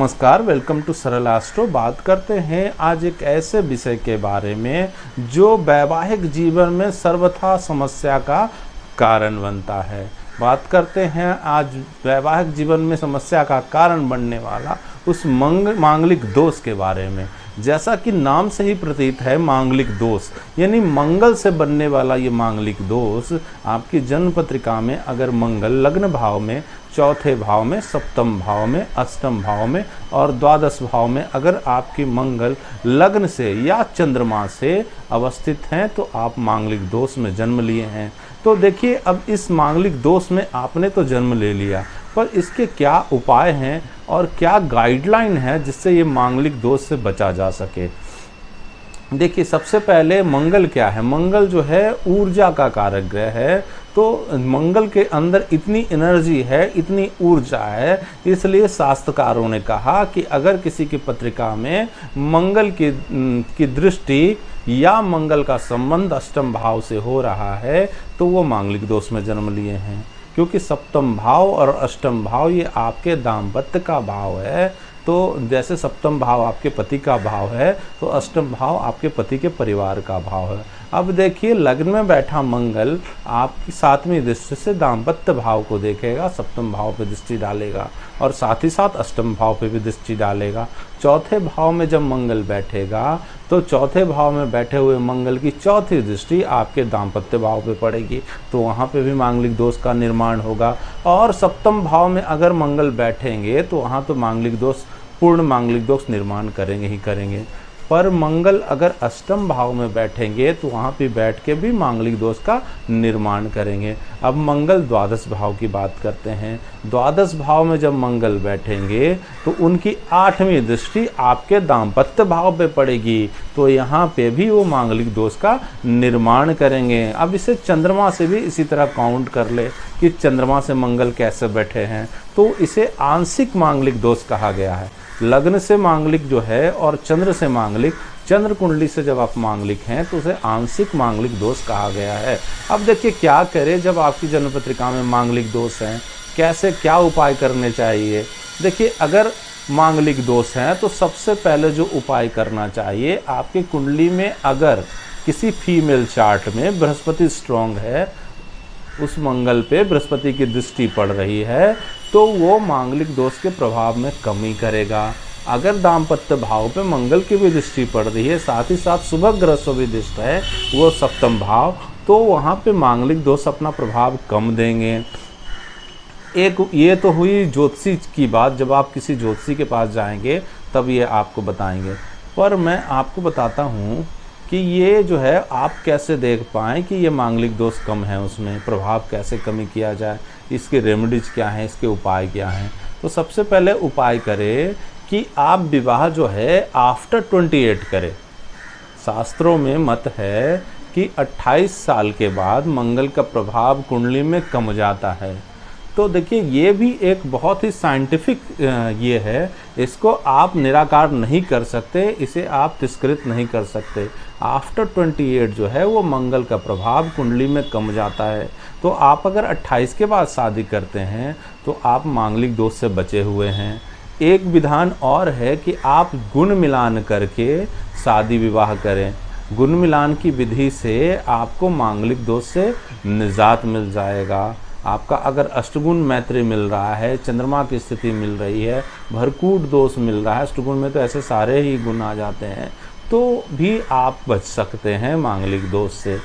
नमस्कार, welcome to सरल astro. बात करते हैं आज एक ऐसे विषय के बारे में जो वैवाहिक जीवन में सर्वथा समस्या का कारण बनता है। बात करते हैं आज वैवाहिक जीवन में समस्या का कारण बनने वाला उस मांगलिक दोष के बारे में। जैसा कि नाम से ही प्रतीत है, मांगलिक दोष यानी मंगल से बनने वाला ये मांगलिक दोष आपकी जन्म पत्रिका में अगर मंगल लग्न भाव में, चौथे भाव में, सप्तम भाव में, अष्टम भाव में और द्वादश भाव में अगर आपकी मंगल लग्न से या चंद्रमा से अवस्थित हैं तो आप मांगलिक दोष में जन्म लिए हैं। तो देखिए, अब इस मांगलिक दोष में आपने तो जन्म ले लिया, पर इसके क्या उपाय हैं और क्या गाइडलाइन है जिससे ये मांगलिक दोष से बचा जा सके। देखिए, सबसे पहले मंगल क्या है? मंगल जो है ऊर्जा का कारक ग्रह है। तो मंगल के अंदर इतनी एनर्जी है, इतनी ऊर्जा है, इसलिए शास्त्रकारों ने कहा कि अगर किसी की पत्रिका में मंगल की दृष्टि या मंगल का संबंध अष्टम भाव से हो रहा है तो वो मांगलिक दोष में जन्म लिए हैं। क्योंकि सप्तम भाव और अष्टम भाव ये आपके दाम्पत्य का भाव है। तो जैसे सप्तम भाव आपके पति का भाव है तो अष्टम भाव आपके पति के परिवार का भाव है। अब देखिए, लग्न में बैठा मंगल आपकी सातवीं दृष्टि से दाम्पत्य भाव को देखेगा, सप्तम भाव पे दृष्टि डालेगा और साथ ही साथ अष्टम भाव पे भी दृष्टि डालेगा। चौथे भाव में जब मंगल बैठेगा तो चौथे भाव में बैठे हुए मंगल की चौथी दृष्टि आपके दाम्पत्य भाव पे पड़ेगी, तो वहाँ पे भी मांगलिक दोष का निर्माण होगा। और सप्तम भाव में अगर मंगल बैठेंगे तो वहाँ तो मांगलिक दोष, पूर्ण मांगलिक दोष निर्माण करेंगे ही करेंगे। पर मंगल अगर अष्टम भाव में बैठेंगे तो वहाँ पे बैठ के भी मांगलिक दोष का निर्माण करेंगे। अब मंगल द्वादश भाव की बात करते हैं। द्वादश भाव में जब मंगल बैठेंगे तो उनकी आठवीं दृष्टि आपके दाम्पत्य भाव पे पड़ेगी, तो यहाँ पे भी वो मांगलिक दोष का निर्माण करेंगे। अब इसे चंद्रमा से भी इसी तरह काउंट कर ले कि चंद्रमा से मंगल कैसे बैठे हैं, तो इसे आंशिक मांगलिक दोष कहा गया है। लग्न से मांगलिक जो है और चंद्र से मांगलिक, चंद्र कुंडली से जब आप मांगलिक हैं तो उसे आंशिक मांगलिक दोष कहा गया है। अब देखिए, क्या करें जब आपकी जन्म पत्रिका में मांगलिक दोष हैं, कैसे क्या उपाय करने चाहिए। देखिए, अगर मांगलिक दोष हैं तो सबसे पहले जो उपाय करना चाहिए, आपकी कुंडली में अगर किसी फीमेल चार्ट में बृहस्पति स्ट्रॉन्ग है, उस मंगल पे बृहस्पति की दृष्टि पड़ रही है तो वो मांगलिक दोष के प्रभाव में कमी करेगा। अगर दाम्पत्य भाव पे मंगल की भी दृष्टि पड़ रही है, साथ ही साथ शुभ ग्रह से भी दृष्टि है वो सप्तम भाव, तो वहाँ पे मांगलिक दोष अपना प्रभाव कम देंगे। एक ये तो हुई ज्योतिषी की बात, जब आप किसी ज्योतिषी के पास जाएंगे तब ये आपको बताएंगे। पर मैं आपको बताता हूँ कि ये जो है आप कैसे देख पाएँ कि ये मांगलिक दोष कम है, उसमें प्रभाव कैसे कमी किया जाए, इसके रेमेडीज क्या हैं, इसके उपाय क्या हैं। तो सबसे पहले उपाय करें कि आप विवाह जो है आफ्टर 28 करें। शास्त्रों में मत है कि 28 साल के बाद मंगल का प्रभाव कुंडली में कम हो जाता है। तो देखिए, ये भी एक बहुत ही साइंटिफिक ये है, इसको आप निराकार नहीं कर सकते, इसे आप तिरस्कृत नहीं कर सकते। आफ्टर 28 जो है वो मंगल का प्रभाव कुंडली में कम जाता है। तो आप अगर 28 के बाद शादी करते हैं तो आप मांगलिक दोष से बचे हुए हैं। एक विधान और है कि आप गुण मिलान करके शादी विवाह करें। गुण मिलान की विधि से आपको मांगलिक दोष से निजात मिल जाएगा। आपका अगर अष्टगुण मैत्री मिल रहा है, चंद्रमा की स्थिति मिल रही है, भरकूट दोष मिल रहा है, अष्टगुण में तो ऐसे सारे ही गुण आ जाते हैं, तो भी आप बच सकते हैं मांगलिक दोष से।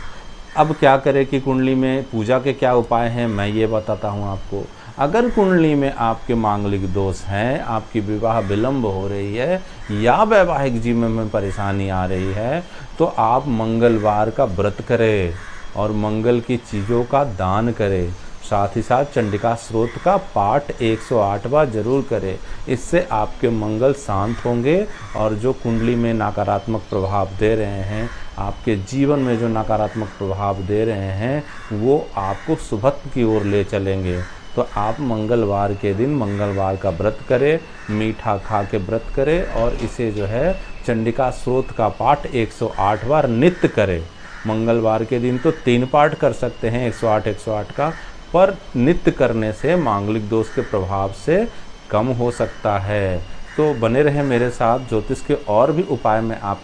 अब क्या करें कि कुंडली में पूजा के क्या उपाय हैं, मैं ये बताता हूँ आपको। अगर कुंडली में आपके मांगलिक दोष हैं, आपकी विवाह विलंब हो रही है या वैवाहिक जीवन में परेशानी आ रही है, तो आप मंगलवार का व्रत करें और मंगल की चीज़ों का दान करें। साथ ही साथ चंडिका स्तोत्र का पाठ 108 बार जरूर करें। इससे आपके मंगल शांत होंगे और जो कुंडली में नकारात्मक प्रभाव दे रहे हैं, आपके जीवन में जो नकारात्मक प्रभाव दे रहे हैं, वो आपको शुभत्व की ओर ले चलेंगे। तो आप मंगलवार के दिन मंगलवार का व्रत करें, मीठा खा के व्रत करें और इसे जो है चंडिका स्तोत्र का पाठ 108 बार नित्य करें। मंगलवार के दिन तो 3 पाठ कर सकते हैं 108 का, पर नित्य करने से मांगलिक दोष के प्रभाव से कम हो सकता है। तो बने रहे मेरे साथ, ज्योतिष के और भी उपाय मैं आप